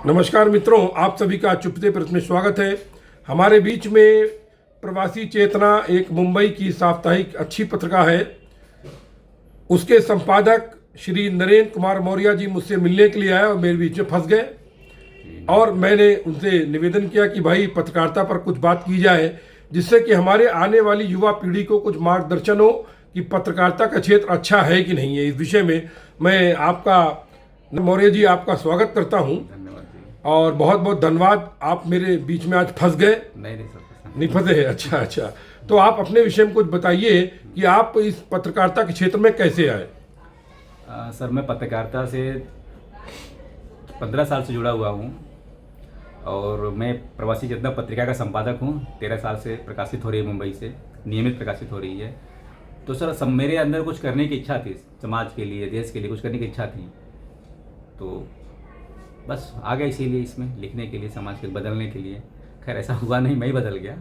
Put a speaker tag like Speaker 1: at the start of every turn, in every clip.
Speaker 1: नमस्कार मित्रों, आप सभी का चुपते प्रश्न में स्वागत है। हमारे बीच में प्रवासी चेतना एक मुंबई की साप्ताहिक अच्छी पत्रिका है, उसके संपादक श्री नरेंद्र कुमार मौर्य जी मुझसे मिलने के लिए आए और मेरे बीच में फंस गए और मैंने उनसे निवेदन किया कि भाई पत्रकारिता पर कुछ बात की जाए, जिससे कि हमारे आने वाली युवा पीढ़ी को कुछ मार्गदर्शन हो कि पत्रकारिता का क्षेत्र अच्छा है कि नहीं है। इस विषय में मैं आपका मौर्य जी आपका स्वागत करता हूं और बहुत बहुत धन्यवाद। आप मेरे बीच में आज फंस गए? नहीं फंसे हैं। अच्छा, तो आप अपने विषय में कुछ बताइए कि आप इस पत्रकारिता के क्षेत्र में कैसे आए।
Speaker 2: सर, मैं पत्रकारिता से 15 साल से जुड़ा हुआ हूँ और मैं प्रवासी चेतना पत्रिका का संपादक हूँ। 13 साल से प्रकाशित हो रही है, मुंबई से नियमित प्रकाशित हो रही है। तो सर, मेरे अंदर कुछ करने की इच्छा थी, समाज के लिए, देश के लिए कुछ करने की इच्छा थी, तो बस आ गया इसीलिए इसमें लिखने के लिए, समाज के बदलने के लिए। खैर ऐसा हुआ नहीं, मैं ही बदल गया।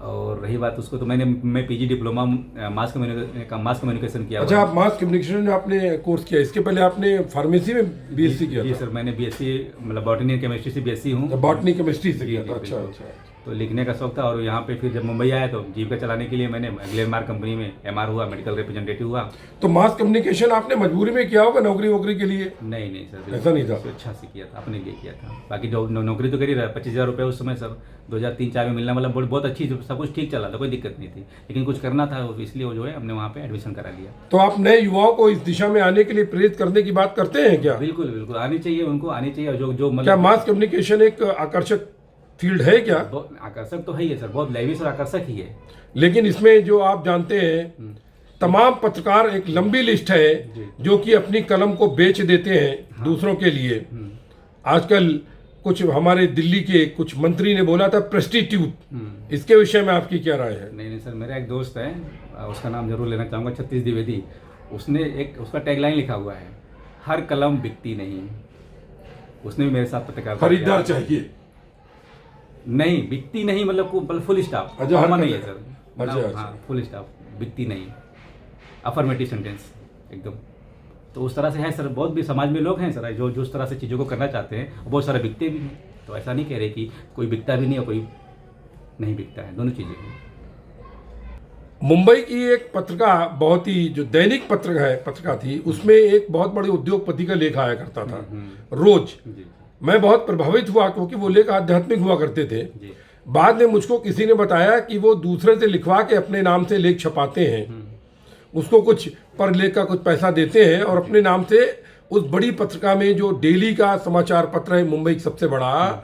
Speaker 2: और रही बात उसको, तो मैं पीजी डिप्लोमा मास कम्युनिकेशन किया।
Speaker 1: अच्छा, आप मास कम्युनिकेशन में आपने कोर्स किया, इसके पहले आपने फार्मेसी में बीएससी किया?
Speaker 2: जी सर, मैंने बीएससी मतलब बॉटनी केमिस्ट्री से बीएससी हूँ।
Speaker 1: बॉटनी केमिस्ट्री से किया था। अच्छा।
Speaker 2: तो लिखने का शौक था और यहाँ पे फिर जब मुंबई आया तो जीविका चलाने के लिए मैंने ग्लेनमार्क कंपनी में एमआर हुआ, मेडिकल रिप्रेजेंटेटिव हुआ।
Speaker 1: तो मास कम्युनिकेशन आपने मजबूरी में किया होगा, नौकरी वोकरी के लिए?
Speaker 2: नहीं सर,
Speaker 1: ऐसा नहीं था।
Speaker 2: अच्छा से किया था, अपने लिए किया था। बाकी जो नौकरी तो करी रहा, 25,000 रुपये उस समय सर 2003-04 में मिलना, मतलब बहुत अच्छी, सब कुछ ठीक चला था, कोई दिक्कत नहीं थी। लेकिन कुछ करना था, इसलिए वो जो है हमने वहाँ पे एडमिशन करा लिया।
Speaker 1: तो आप नए युवाओं को इस दिशा में आने के लिए प्रेरित करने की बात करते हैं क्या?
Speaker 2: बिल्कुल आनी चाहिए, उनको आनी चाहिए। जो
Speaker 1: क्या मास कम्युनिकेशन एक आकर्षक फील्ड है क्या?
Speaker 2: आकर्षक तो है ही है सर, बहुत लैविश और आकर्षक ही है।
Speaker 1: लेकिन इसमें जो आप जानते हैं, तमाम पत्रकार एक लंबी लिस्ट है जो कि अपनी कलम को बेच देते हैं दूसरों के लिए। आजकल कुछ हमारे दिल्ली के कुछ मंत्री ने बोला था प्रेस्टिट्यूट, इसके विषय में आपकी क्या राय है?
Speaker 2: नहीं सर, मेरा एक दोस्त है, उसका नाम जरूर लेना चाहूँगा, छत्तीस द्विवेदी। उसने उसका टैगलाइन लिखा हुआ है, हर कलम बिकती नहीं। उसने भी मेरे साथ पत्रकार
Speaker 1: खरीदार चाहिए,
Speaker 2: नहीं बिकती नहीं, मतलब फुल स्टॉप नहीं है सर। अच्छा, फुल स्टॉप, बिकती नहीं, अफर्मेटिव सेंटेंस एकदम। तो उस तरह से है सर, बहुत भी समाज में लोग हैं सर जो उस तरह से चीज़ों को करना चाहते हैं, बहुत सारे बिकते भी हैं। तो ऐसा नहीं कह रहे कि कोई बिकता भी नहीं और कोई नहीं बिकता है, दोनों चीज़ें हैं।
Speaker 1: मुंबई की एक पत्रिका, बहुत ही जो दैनिक पत्रिका थी, उसमें एक बहुत बड़े उद्योगपति का लेख आया करता था, रोज। मैं बहुत प्रभावित हुआ क्योंकि वो लेख आध्यात्मिक हुआ करते थे। बाद में मुझको किसी ने बताया कि वो दूसरे से लिखवा के अपने नाम से लेख छपाते हैं, उसको कुछ पर लेख का कुछ पैसा देते हैं और अपने नाम से उस बड़ी पत्रिका में, जो डेली का समाचार पत्र है मुंबई का सबसे बड़ा,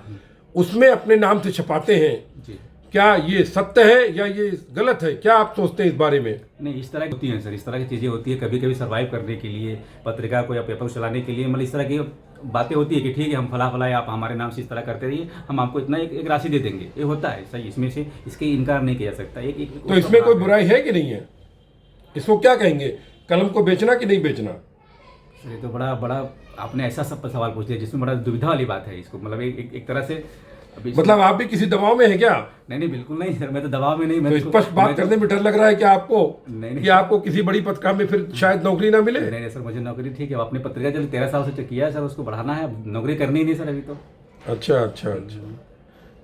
Speaker 1: उसमें अपने नाम से छपाते हैं। क्या ये सत्य है या ये गलत है? क्या आप सोचते हैं इस बारे में?
Speaker 2: नहीं, इस तरह की होती है सर, इस तरह की चीज़ें होती है। कभी कभी सर्वाइव करने के लिए, पत्रिका को या पेपर को चलाने के लिए, मतलब इस तरह की बातें होती है कि ठीक है, हम फला आप हमारे नाम से इस तरह करते रहिए, हम आपको इतना एक राशि दे देंगे। ये होता है सही, इसमें से इसके इनकार नहीं किया जा सकता।
Speaker 1: तो इसमें कोई बुराई है कि नहीं है? इसको क्या कहेंगे, कलम को बेचना कि नहीं बेचना?
Speaker 2: सर, ये तो बड़ा आपने ऐसा सब सवाल पूछ लिया जिसमें बड़ा दुविधा वाली बात है। इसको मतलब एक तरह से
Speaker 1: मतलब आप भी किसी दबाव में है क्या?
Speaker 2: नहीं बिल्कुल नहीं सर, मैं तो दबाव में नहीं।
Speaker 1: तो स्पष्ट बात करने में डर लग रहा है कि आपको कि आपको किसी बड़ी पत्रिका में फिर शायद नौकरी ना मिले?
Speaker 2: नहीं सर, मुझे नौकरी ठीक है, अपनी पत्रिका चलो 13 साल से किया है सर, उसको बढ़ाना है, नौकरी करनी ही नहीं सर अभी तो।
Speaker 1: अच्छा।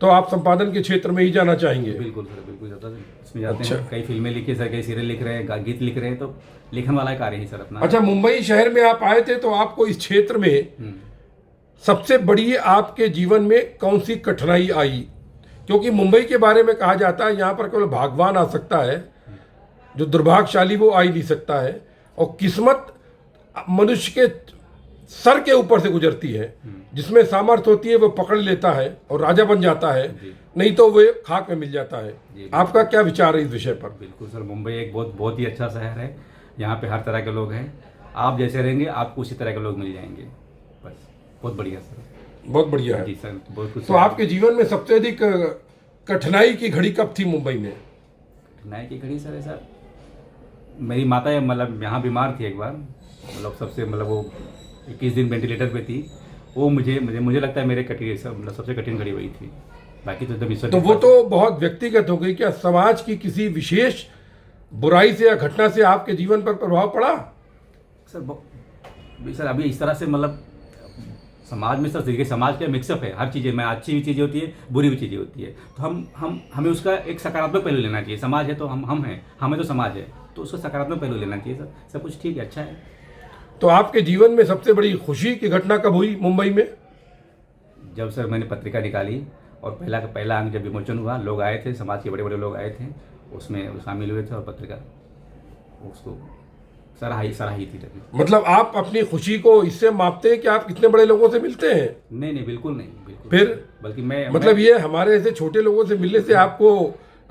Speaker 1: तो आप संपादन के क्षेत्र में ही जाना चाहेंगे?
Speaker 2: बिल्कुल सर, बिल्कुल इसमें जाते हैं। कई फिल्में लिखी सर, कई सीरियल लिख रहे हैं, गीत लिख रहे हैं, तो लिखने वाला कार्य ही सर अपना।
Speaker 1: अच्छा, मुंबई शहर में आप आए थे, तो आपको इस क्षेत्र में सबसे बड़ी आपके जीवन में कौन सी कठिनाई आई? क्योंकि मुंबई के बारे में कहा जाता है यहाँ पर केवल भाग्यवान आ सकता है, जो दुर्भाग्यशाली वो आ ही नहीं सकता है, और किस्मत मनुष्य के सर के ऊपर से गुजरती है। जिसमें सामर्थ्य होती है वो पकड़ लेता है और राजा बन जाता है, नहीं तो वो खाक में मिल जाता है। आपका क्या विचार है इस विषय पर?
Speaker 2: बिल्कुल सर, मुंबई एक बहुत ही अच्छा शहर है। यहाँ पे हर तरह के लोग हैं, आप जैसे रहेंगे आपको उसी तरह के लोग मिल जाएंगे। बस बहुत बढ़िया सर,
Speaker 1: बहुत बढ़िया है।
Speaker 2: जी सर, बहुत कुछ।
Speaker 1: तो आपके जीवन में सबसे अधिक कठिनाई की घड़ी कब थी मुंबई में?
Speaker 2: कठिनाई की घड़ी सर, ऐसा मेरी माता मतलब यहाँ बीमार थी एक बार, मतलब सबसे मतलब वो 21 दिन वेंटिलेटर पे थी। वो मुझे लगता है मेरे कठिन मतलब सबसे कठिन घड़ी वही थी। बाकी तो ईश्वर,
Speaker 1: तो वो तो बहुत व्यक्तिगत हो गई। क्या समाज की किसी विशेष बुराई से या घटना से आपके जीवन पर प्रभाव पड़ा?
Speaker 2: सर अभी इस तरह से मतलब समाज में सर देखिए, समाज का मिक्सअप है, हर चीज़ें में अच्छी भी चीज़ें होती है, बुरी भी चीज़ें होती है। तो हमें उसका एक सकारात्मक पहलू लेना चाहिए। समाज है तो हम हैं, हमें तो समाज है, तो उसका सकारात्मक पहलू लेना चाहिए सर। सब कुछ ठीक है, अच्छा है।
Speaker 1: तो आपके जीवन में सबसे बड़ी खुशी की घटना कब हुई मुंबई में?
Speaker 2: जब सर मैंने पत्रिका निकाली और पहला अंक जब विमोचन हुआ, लोग आए थे, समाज के बड़े बड़े लोग आए थे, उसमें शामिल हुए थे और पत्रिका उसको सराही थी लगी।
Speaker 1: मतलब आप अपनी खुशी को इससे मापते हैं कि आप कितने बड़े लोगों से मिलते हैं?
Speaker 2: नहीं, बिल्कुल नहीं, बिल्कुल।
Speaker 1: फिर
Speaker 2: बल्कि
Speaker 1: मतलब ये हमारे ऐसे छोटे लोगों से मिलने से आपको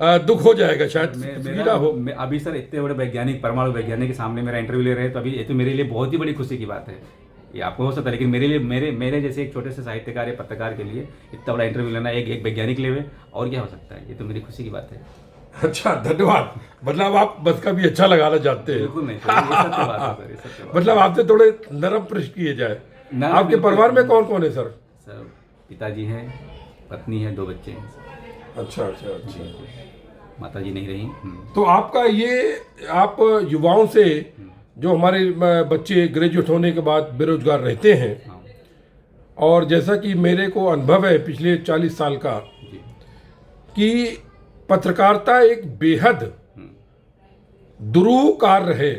Speaker 1: दुख हो जाएगा शायद,
Speaker 2: मेरा
Speaker 1: हो।
Speaker 2: अभी सर इतने बड़े वैज्ञानिक, परमाणु वैज्ञानिक के सामने मेरा इंटरव्यू ले रहे हैं, तो अभी ये तो मेरे लिए बहुत ही बड़ी खुशी की बात है। ये आपको हो सकता है, लेकिन मेरे लिए मेरे जैसे एक छोटे से साहित्यकार या पत्रकार के लिए इतना बड़ा इंटरव्यू लेना एक वैज्ञानिक लेवे, और क्या हो सकता है। ये तो मेरी खुशी की बात है।
Speaker 1: अच्छा, धन्यवाद। मतलब आप बस का भी अच्छा लगाना चाहते हैं।
Speaker 2: बिल्कुल नहीं सर, ये सत्य बात है सर, ये सत्य बात।
Speaker 1: मतलब आपसे थोड़े नरम प्रश्न किए जाए।
Speaker 2: ना,
Speaker 1: आपके
Speaker 2: बिल्कुल।
Speaker 1: परिवार में कौन कौन है सर?
Speaker 2: सर पिताजी हैं, पत्नी है, 2 बच्चे हैं।
Speaker 1: अच्छा अच्छा अच्छा।
Speaker 2: माता जी नहीं रही।
Speaker 1: तो आपका ये, आप युवाओं से, जो हमारे बच्चे ग्रेजुएट होने के बाद बेरोजगार रहते हैं,
Speaker 2: हाँ
Speaker 1: और जैसा कि मेरे को अनुभव है पिछले 40 साल का,
Speaker 2: जी,
Speaker 1: कि पत्रकारिता एक बेहद दुरूह कार्य है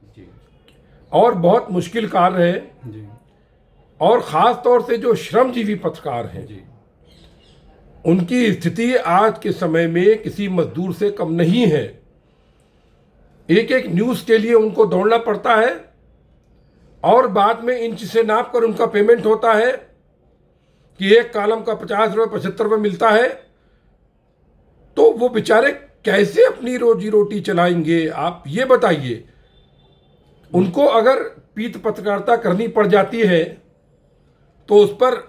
Speaker 2: जी,
Speaker 1: और बहुत मुश्किल कार्य है।
Speaker 2: जी,
Speaker 1: और ख़ास तौर से जो श्रमजीवी पत्रकार हैं,
Speaker 2: जी,
Speaker 1: उनकी स्थिति आज के समय में किसी मजदूर से कम नहीं है। एक एक न्यूज़ के लिए उनको दौड़ना पड़ता है और बाद में इंच से नाप कर उनका पेमेंट होता है कि एक कॉलम का 50 रुपये 75 रुपये मिलता है। तो वो बेचारे कैसे अपनी रोजी रोटी चलाएंगे, आप ये बताइए। उनको अगर पीत पत्रकारिता करनी पड़ जाती है तो उस पर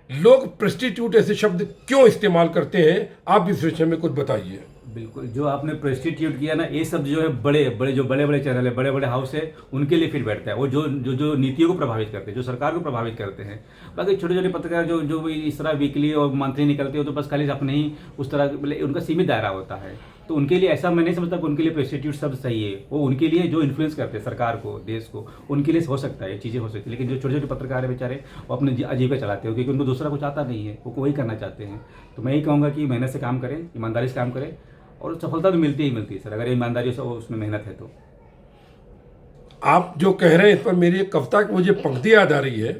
Speaker 1: लोग प्रेस्टिट्यूट ऐसे शब्द क्यों इस्तेमाल करते हैं? आप इस विषय में कुछ बताइए।
Speaker 2: बिल्कुल। जो आपने प्रेस्टिट्यूट किया ना, ये सब जो है बड़े बड़े चैनल है, बड़े बड़े हाउस है, उनके लिए फिर बैठता है। वो जो नीतियों को प्रभावित करते हैं, जो सरकार को प्रभावित करते हैं। बाकी छोटे छोटे पत्रकार जो इस तरह वीकली और मंथली निकलते हो, तो बस खाली अपने ही उस तरह उनका सीमित दायरा होता है। तो उनके लिए ऐसा मैं नहीं समझता कि उनके लिए प्रेस्टिट्यूट शब्द सही है। वो उनके लिए जो इन्फ्लुएंस करते हैं सरकार को, देश को, उनके लिए हो सकता है, ये चीज़ें हो सकती है। लेकिन जो छोटे छोटे पत्रकार है बेचारे, वो अपने आजीविका चलाते हो, क्योंकि उनको दूसरा कुछ आता नहीं है, वो वही करना चाहते हैं। तो मैं यही कहूँगा कि मेहनत से काम करें, ईमानदारी से काम करें, और सफलता तो मिलती ही सर, अगर ईमानदारी से उसमें मेहनत है तो।
Speaker 1: आप जो कह रहे हैं इस पर मेरी एक कविता की मुझे पंक्ति याद आ रही है।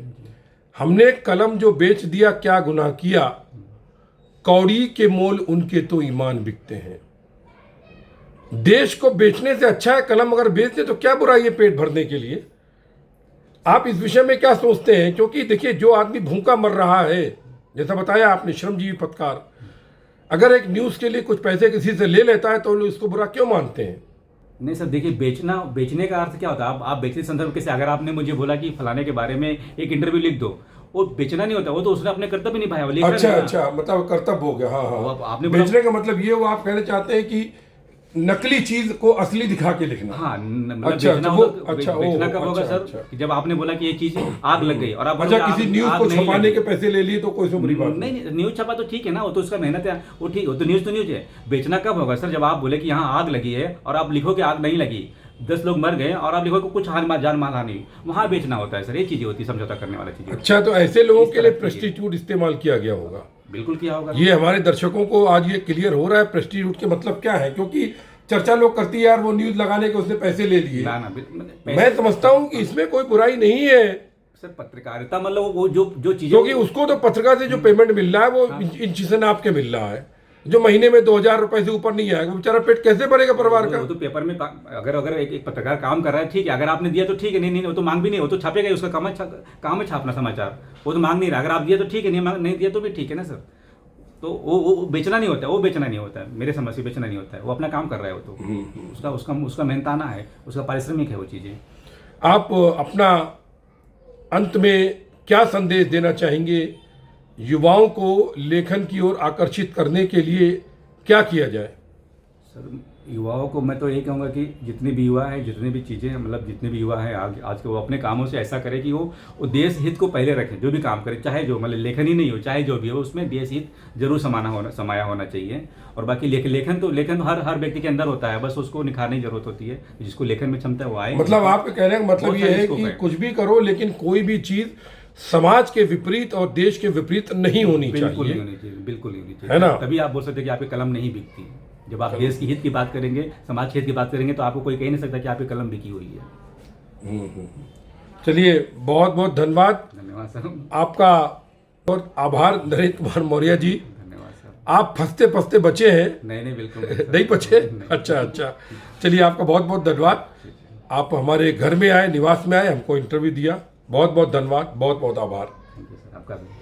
Speaker 1: हमने कलम जो बेच दिया क्या गुनाह किया, कौड़ी के मोल उनके तो ईमान बिकते हैं। देश को बेचने से अच्छा है कलम अगर बेच दे तो क्या बुराई है पेट भरने के लिए। आप इस विषय में क्या सोचते हैं? क्योंकि देखिए, जो आदमी भूखा मर रहा है, जैसा बताया आपने, श्रमजीवी पत्रकार, अगर एक न्यूज़ के लिए कुछ पैसे किसी से ले लेता है तो लोग इसको बुरा क्यों मानते हैं?
Speaker 2: नहीं सर, देखिए, बेचने का अर्थ क्या होता है? आप बेचने संदर्भ कैसे, अगर आपने मुझे बोला कि फलाने के बारे में एक इंटरव्यू लिख दो, वो बेचना नहीं होता, वो तो उसने अपने कर्तव्य निभाया, वो लिख रहा है।
Speaker 1: अच्छा, मतलब कर्तव्य हो गया। हाँ,
Speaker 2: आपने
Speaker 1: बेचने का मतलब ये, वो आप कहना चाहते हैं कि नकली चीज को असली दिखा के लिखना।
Speaker 2: हाँ, मतलब
Speaker 1: अच्छा,
Speaker 2: बेचना कब होगा सर? कि जब आपने बोला कि ये चीज आग लग गई और आप
Speaker 1: किसी न्यूज को छपाने के पैसे ले लिए तो कोई बुरी बात
Speaker 2: नहीं। न्यूज छपा तो ठीक है ना, वो तो उसका मेहनत है, वो ठीक, वो तो न्यूज है। बेचना कब होगा सर? जब आप बोले कि यहाँ आग लगी है और आप लिखो कि आग नहीं लगी, 10 लोग मर गए, और आप लिखो कि कुछ जान माल हानि, वहाँ बेचना होता है सर। ये चीजें होती है, समझौता करने वाली चीजें।
Speaker 1: अच्छा, तो ऐसे लोगों के लिए प्रेस्टिट्यूट इस्तेमाल किया गया होगा।
Speaker 2: बिल्कुल किया होगा।
Speaker 1: ये हमारे दर्शकों को आज ये क्लियर हो रहा है प्रेस्टिट्यूट के मतलब क्या है, क्योंकि चर्चा लोग करती है यार वो न्यूज लगाने के उसने पैसे ले लिए। मैं समझता हूँ कि इसमें कोई बुराई नहीं है
Speaker 2: सर। पत्रकारिता मतलब वो जो चीजें,
Speaker 1: क्योंकि उसको तो पत्रकार से जो पेमेंट मिल रहा है वो इंच से नाप के मिल रहा है। जो महीने में 2000 रुपए से ऊपर नहीं आएगा, बेचारा पेट कैसे भरेगा परिवार का?
Speaker 2: वो तो पेपर में अगर एक पत्रकार काम कर रहा है, ठीक है, अगर आपने दिया तो ठीक है, नहीं वो तो मांग भी नहीं, वो तो छापेगा, उसका काम है छापना समाचार, वो तो मांग नहीं रहा। अगर आप दिया तो ठीक है, नहीं दिया तो भी ठीक है ना सर। तो वो बेचना नहीं होता है, वो बेचना नहीं होता है, मेरे समझ से बेचना नहीं होता है। वो अपना काम कर रहा है, वो तो उसका मेहनताना है, उसका पारिश्रमिक है वो चीज़ें।
Speaker 1: आप अपना अंत में क्या संदेश देना चाहेंगे? युवाओं को लेखन की ओर आकर्षित करने के लिए क्या किया जाए?
Speaker 2: सर, युवाओं को मैं तो यही कहूँगा कि जितने भी युवा हैं, जितने भी चीज़ें, मतलब जितने भी युवा हैं आज के, वो अपने कामों से ऐसा करें कि वो देश हित को पहले रखें। जो भी काम करें, चाहे जो मतलब लेखन ही नहीं हो, चाहे जो भी हो, उसमें देश हित जरूर समाया होना चाहिए। और बाकी लेखन तो हर व्यक्ति के अंदर होता है, बस उसको निखारने की जरूरत होती है। जिसको लेखन में क्षमता है वो आए।
Speaker 1: मतलब आपके कहने का मतलब ये है कि कुछ भी करो, लेकिन कोई भी चीज़ समाज के विपरीत और देश के विपरीत नहीं होनी
Speaker 2: बिल्कुल नहीं
Speaker 1: चाहिए।
Speaker 2: होनी चाहिए, बिल्कुल नहीं होनी चाहिए,
Speaker 1: है ना?
Speaker 2: तभी आप बोल सकते हैं कि आपकी कलम नहीं बिकती। जब आप देश की हित की बात करेंगे, समाज के हित की बात करेंगे, तो आपको कोई कह नहीं सकता कि आपकी कलम बिकी हुई है।
Speaker 1: चलिए, बहुत बहुत धन्यवाद
Speaker 2: धन्यवाद सर।
Speaker 1: आपका, और आभार नरेंद्र कुमार मौर्य जी।
Speaker 2: धन्यवाद सर।
Speaker 1: आप फंसते फंसते बचे हैं,
Speaker 2: नहीं बिल्कुल नहीं सर।
Speaker 1: नहीं बचे?
Speaker 2: नहीं।
Speaker 1: अच्छा अच्छा, चलिए आपका बहुत बहुत धन्यवाद। आप हमारे घर में आए, निवास में आए, हमको इंटरव्यू दिया, बहुत बहुत धन्यवाद, बहुत बहुत आभार।
Speaker 2: थैंक यू सर, आपका भी।